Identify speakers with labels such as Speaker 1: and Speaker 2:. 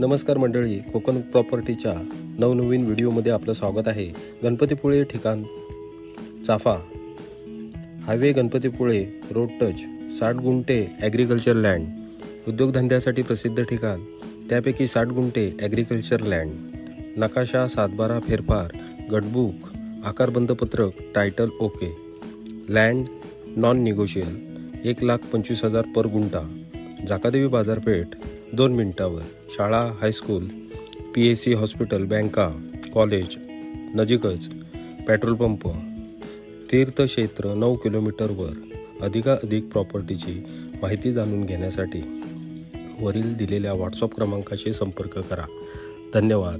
Speaker 1: नमस्कार मंडळी, कोकण प्रॉपर्टीच्या नवनवीन व्हिडिओमध्ये आपलं स्वागत आहे। गणपतीपुळे ठिकाण चाफा हायवे, गणपतीपुळे रोड टच, 60 गुंठे ॲग्रिकल्चर लँड, उद्योगधंद्यासाठी प्रसिद्ध ठिकाण, त्यापैकी 60 गुंठे ॲग्रिकल्चर लँड, नकाशा 7/12 फेरफार, गटबुक, आकारबंद पत्रक, टायटल ओके, लँड नॉन निगोशियल, 1,25,000 पर गुंठा, जाकादेवी बाजारपेठ 2 मिनिटावर, शाळा, हायस्कूल, PAC हॉस्पिटल, बँका, कॉलेज नजीकच, पेट्रोल पंप, तीर्थक्षेत्र 9 किलोमीटरवर। अधिकाधिक प्रॉपर्टीची माहिती जाणून घेण्यासाठी वरील दिलेल्या व्हॉट्सअप क्रमांकाशी संपर्क करा। धन्यवाद।